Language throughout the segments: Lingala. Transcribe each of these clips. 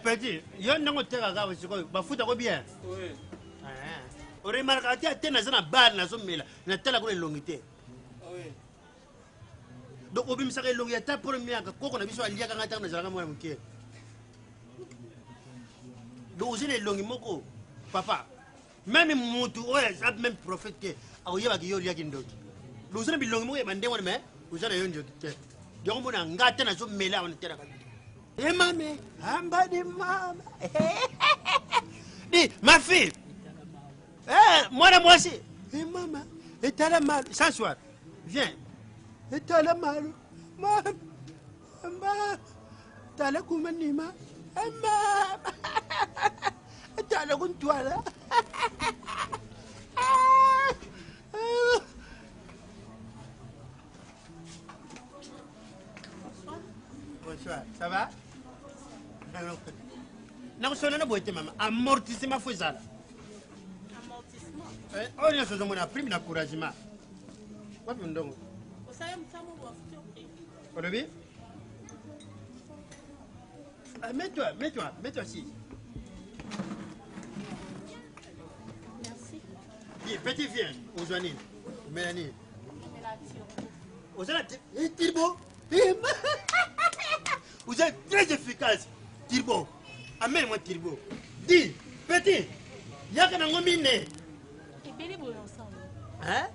petit, il y a un autre terrain là, va foutre bien. Oui. On remarque à tes dans un bar, dans son mille, na telle la longité. Oui. Donc, au bim sa longité, pour le mien, qu'on a vu sur l'IA quand on a jamais manqué. Donc, vous êtes long, papa. Même Moutou, même prophète, il y a qui y a qui d'autre. Vous êtes long, mais vous êtes un jour. Donc, on a un gâteau dans son mille, on est terrain. Eh, maman, en bas de maman. Dis, ma fille. Eh, moi aussi. Eh, maman, et t'as la mal. S'asseoir. Viens. Et t'as la mal. Maman, t'as la coumanima. Maman, t'as la toile. Bonsoir, ça va? Non, je ne sais pas, amortissement faut ça. Amortissement? On est sur mon prime d'encouragement. Quoi, vous donc? Vous savez, vous savez, mets-toi ici. Merci. Petit, viens, Ousani, Mélanie. Ousani, Tirbo. Vous êtes très efficace, Tirbo. Amène-moi Tirbo. Dis, petit, il y a qu'un homme né. Et bien, les ensemble. Hein?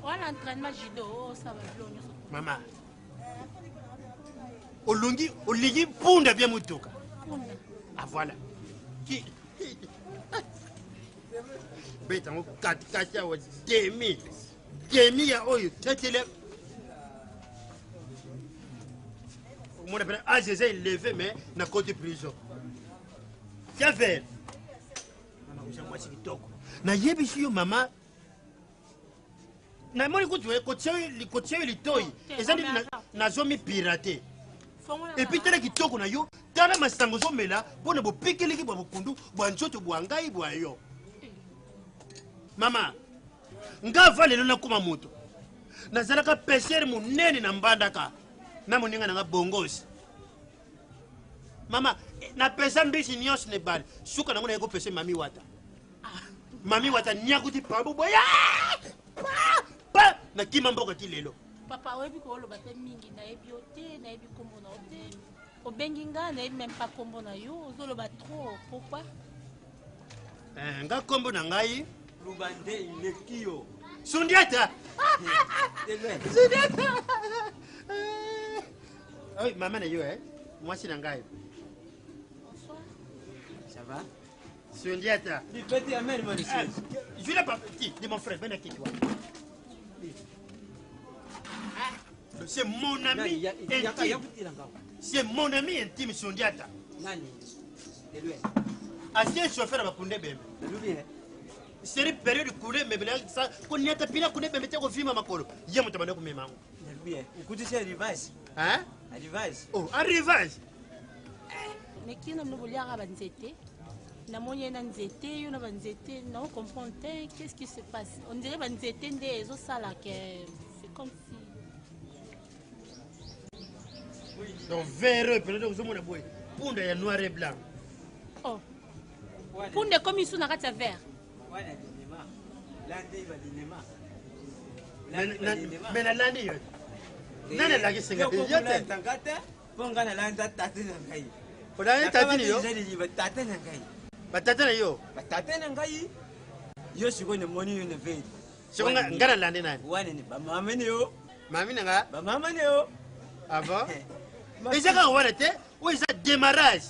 Voilà l'entraînement judo, ça va bien. Maman. Oligi, punda bien mutuka. Punda. Ah voilà. Qui? Beta, on katika wa demi. Demi ya oyo, tetele. Mon appelle AGZ levé mais na côté prison. Qu'à faire? Maman, vous moi c'est kitoko. Na yebi si yo mama. Na moni kutuwe kotiyo litoi. Ezali na zomi piraté. Et puis tala kitoko na yo, tala masango zomela, pona bo pikeliki bo kundu, bo nchoto bo ngai bo yo. Mama, nga vale na kuma moto. Nazalaka pêcheur munene na mbandaka. Na moninga na bongosi. Mama, na pesa mbisi nyos ne bal. Suka na mona ego pêcher mami wata. Mami wata nyakuti pambo boya. Pa na kimamboka ti lelo. Papa webi ko lo bate mingi na ebiote na ebi kombo na ote. Obenginga na ebi même pas kombo na yo, zo lo ba trop. Pourquoi? Nga kombo na ngai Lubande Lekio. Sundiata. Sundiata. Oui, maman est yo hein. Moi c'est Nangai. Bonsoir. Ça va? Sundiata. Dis petit amène moi ici. Je l'ai pas petit, dis mon frère, viens avec toi. C'est mon ami intime. C'est mon ami intime Sundiata. Nani? Ancien chauffeur à Bakunde Bembe. C'est une période de couler, mais ça, qu'on y a tapé là, qu'on est même au film à ma colo. Il y a mon tabac comme mes mamans. Écoutez, c'est un rivage. Hein? Un rivage. Oh, un rivage. Mais qui n'a pas voulu avoir un zété? N'a pas voulu un zété, il n'a pas un zété. Non, comprendre, qu'est-ce qui se passe? On dirait un zété des autres salles, c'est comme si. Donc, vert, peut-être que vous avez un pour de noir et blanc. Oh. Pour de comme ils sont dans la vert. Mais la landi, nana la qui yo. Yo si ko ne money in the vein. So ngana landi nani? Wane ni ba mama ne yo. Mami nga? Ba mama ne yo. Ah bon? Ils ont arrêté ou ils ont démarrage.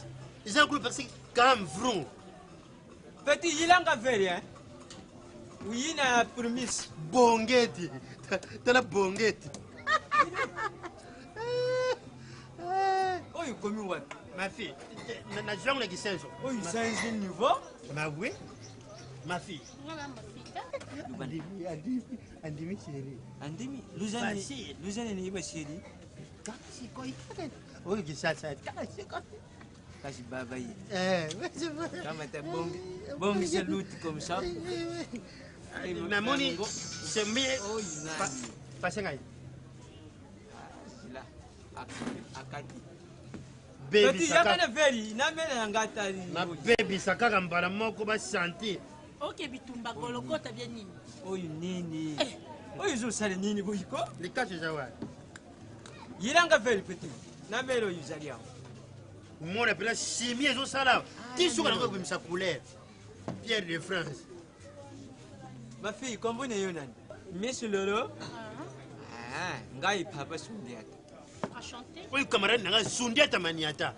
Ils ont parce que comme vrou. Petit il a nga faire hein. Oui na promise. Bongeti. T'as la bongeti. Oh you coming what? Ma fille, na jongle qui senso. Oh you sense niveau? Ma oui. Ma fille. Andimi chérie. Andimi. Luzane ni iba chérie. Kasi koi. Oh gisa sa. Kasi koi. Kasi baba yi. Kama ta bongi salute comme ça. Na moni c'est mieux. Passez ngai. akati Baby Petit yakana veri na mena ngata na baby sakaka mbala moko ba santi. Ok bitumba kolokota bien nini? Oyo nini? Oyo zo sale nini boyiko? Likache jawa. Yilanga veri petit. Na melo yuzalia. Mona pela chimie zo sala. Ti suka na ko bimisa couleur. Pierre de France. Ma fille, comment est-ce que Monsieur Lolo? Ah, ngai papa sundiata. Enchanté. Oui, camarade nanga sundiata maniata.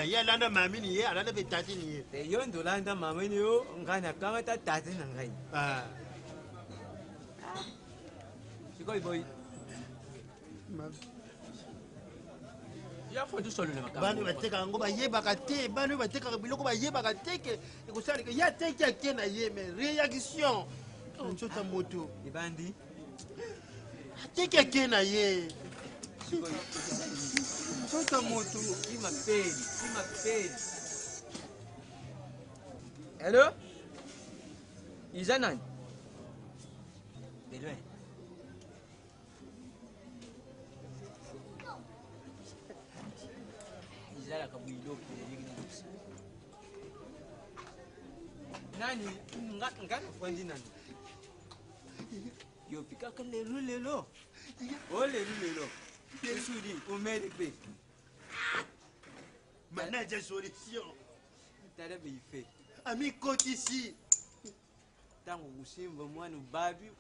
Ya landa mami ni ye, alanda be tati ni ye. Te yo ndolanda mama ni yo, ngana kanga ta tati na ngai. Ah. Sikoi boy. Ya faut du solo na makamba. Banu bateka ngo ba yebaka te, banu bateka biloko ba yebaka te ke ekusali ke ya te ke na ye mais réaction. Nchota moto. Ibandi. Te ke na ye. Sikoi. Nchota moto. Ima peli. Hello? Izanan. Delwe. Izala kabuilo kile nani ngana kwandi nani yo pika ka lelo o lelo pesudi o medipe Manager solution. tare be ife Ami coach ici. tango kusimba mwana babi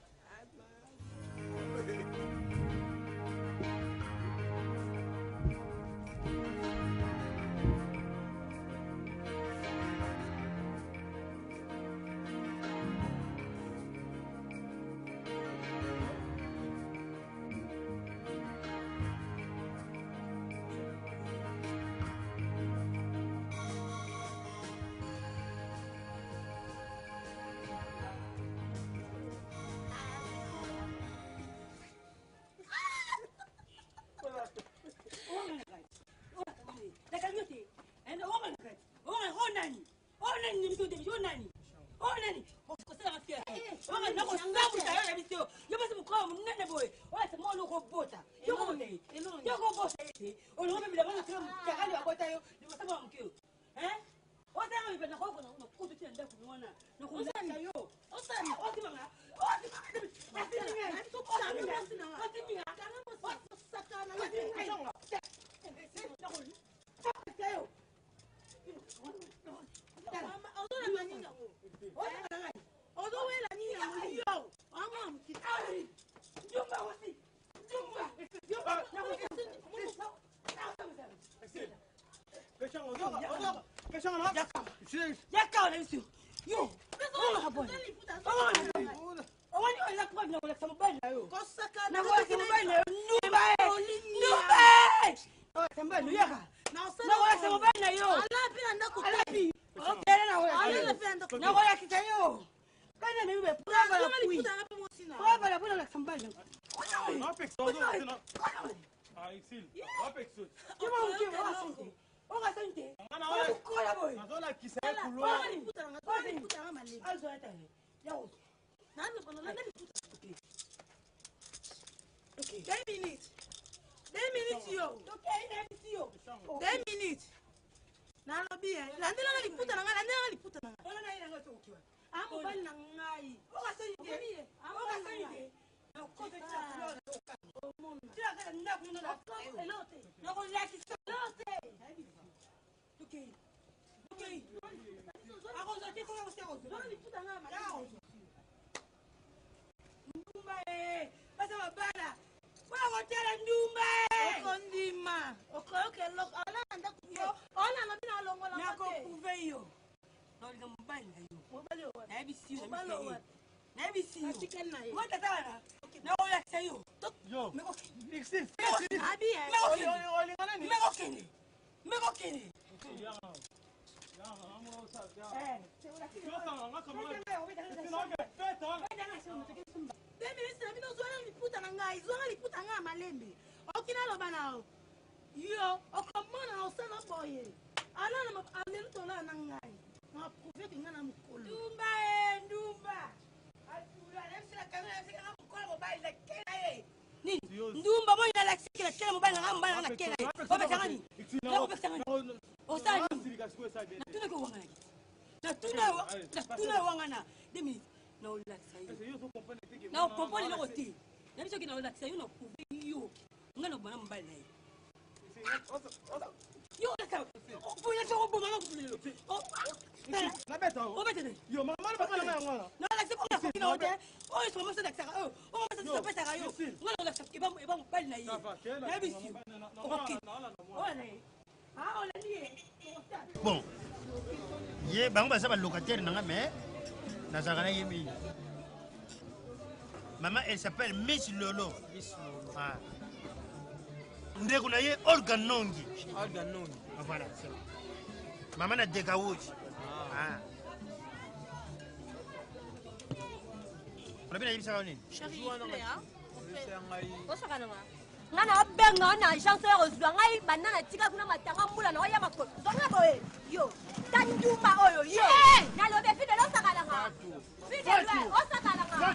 Ndumba mo ina la sikira kile mobile ngamba kela obetangani obetangani osani natuna ko wangana natuna wangana 2 minutes na olakisa yo na comprendre le côté na biso ki na olakisa yo na couver yo ngana bona mbali na yo la ka pour la faire bon maman na beta o beta yo maman ba na ngwana na la c'est pour la faire na hotel o ils sont commencé d'acteur o on va se passer yo ngana la faire ba mbali na yo na biso OK voilà ah on l'a dit bon ye bango basa ba locataire nanga mais na zakana yemi maman elle s'appelle Miss Lolo. Ah. Ndeko na ye Olga Nongi. Olga Nongi. Ah, voilà, c'est bon. Maman na Dekawuchi. Ah. On a bien dit ça, Chérie, hein? Ngana obenga na chance rozwa ngai banana tika kuna matanga mbula na oya makolo zonga boye yo tanduma oyo yo na lobe fide lo sakala nga fide lo o sakala nga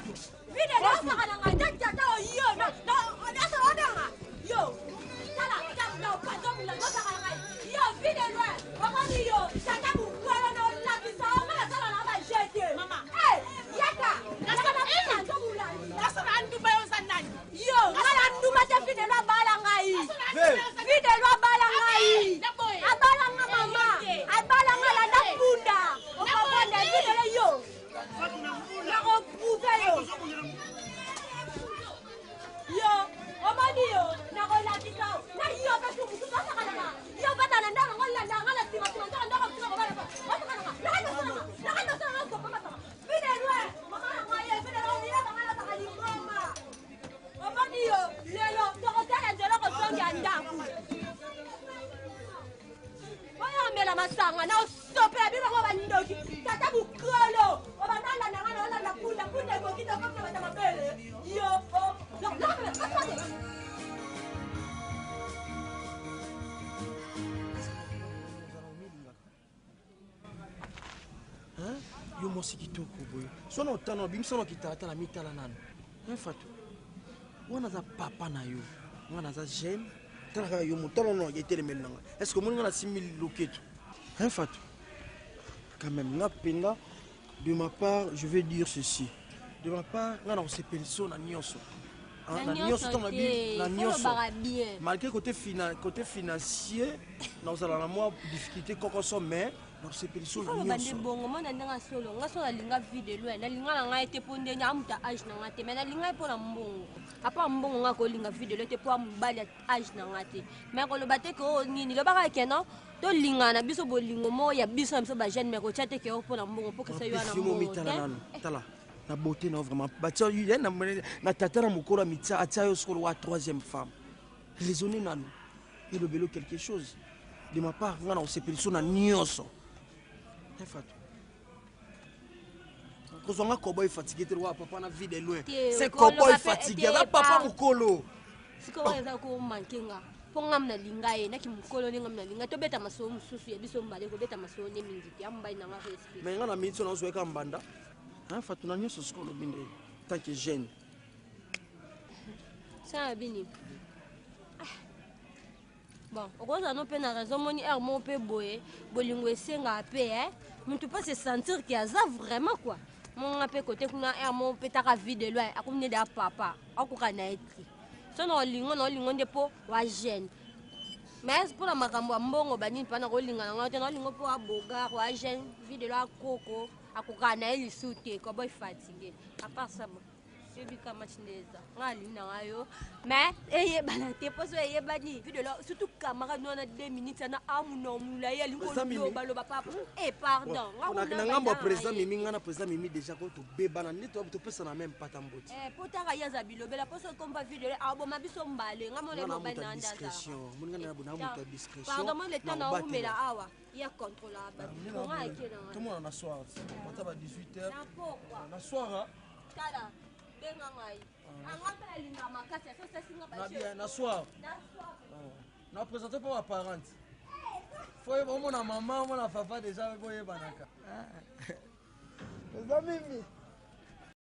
fide lo sakala nga tata yo na so odanga yo tala tala pato mula lo sakala nga yo fide lo o mani yo tata bu kwala na la bisa ngala sala na ba jete mama yaka na sala na to mula na sala andu bayo sanani yo ngala andu mata fide lo bala ngai fide lo bala ngai abala nga mama abala nga la na punda o mabonde fide lo yo na ko puta yo yo o mani yo na ko la bisa na yo ba su su ba sakala nga yo ba na ndanga ngola ndanga la sima sima ndanga ko sima ba ba sakala nga na ka ko mama fide lo mama nga ye fide lo ni na ngala sakali mama o mani yo lelo to ko tala njelo ko songa ndangu oya mela masanga na sopela biba ngo bandoki tata bukolo o banala na ngala la punda ko kita ko na mabele yo yo mosi kitoko boye sona otana bimisono kitata na mitala nano fatu wana za papa na yo wana za jeune tala yo motala no yetelemeli nanga est ce que moni ngana 6000 loketo fatu quand même nga penda de ma part je vais dire ceci de ma part ngana on sepeliso na nyonso na nyonso to na nyonso malgré côté financier na osala na moi difficulté kokoso mais na sepeliso na nyonso bande bongo mona ndanga solo nga solo linga vide lo na linga na ngai te ponde nya amuta age na ngate mais na linga po na mbongo apa mbongo nga ko linga vide lo te po ambali age na ngate mais ko lo bate ko nini lo baka keno to linga na biso bolingo mo ya biso biso ba jeune mais ko chate ke po na mbongo po ke sa yo na mbongo tala na beauté na vraiment batia yu na tata na mokolo mitsa atia yo solo wa 3e femme raisonner nanu il le belo quelque chose de ma part ngana on sepeliso na nyonso fatu kozonga koboy fatigué te wa papa na vie de loin c'est koboy fatigué na papa mokolo siko wa ko mankenga pongam na lingaye na kimukolo ni ngam na linga to beta maso mususu ya biso mbale ko beta maso ne mingi ya mbai na ngaka esprit mais ngana mitso na zoeka mbanda fatu na nyonso siko lo binde tant que jeune ça bini bon okoza no pe na raison moni er mon pe boye bolingo esenga pe muntu pas se sentir qu'il y a ça vraiment quoi mon ape côté kuna er mon pe ta vie de loin akumne da papa akuka na être so no lingo ndepo wa jeune mais pour la makambo mbongo bani pana ko linga na ngote no lingo po aboga wa jeune vie de loin koko akuka na ili sute ko boy fatigué à part ça Sebi kama chineza ngali na ngayo mais eye bana te poso eye bani video surtout camera no na 2 minutes na amu no mula ya lingo balo papa pardon na ngambo président mimi ngana président mimi déjà ko to beba na nito to pesa na même pas tamboti potaka ya za bilobela poso komba video abo mabiso mbale ngamo le mobana ndaza mun ngana na muta discrétion pardon mo le temps na umela awa ya contrôlable ko ngaki na tout monde na soir mata ba 18h na soir tala na soir na présenté pour ma parente faut mon maman mon papa déjà boye banaka les amis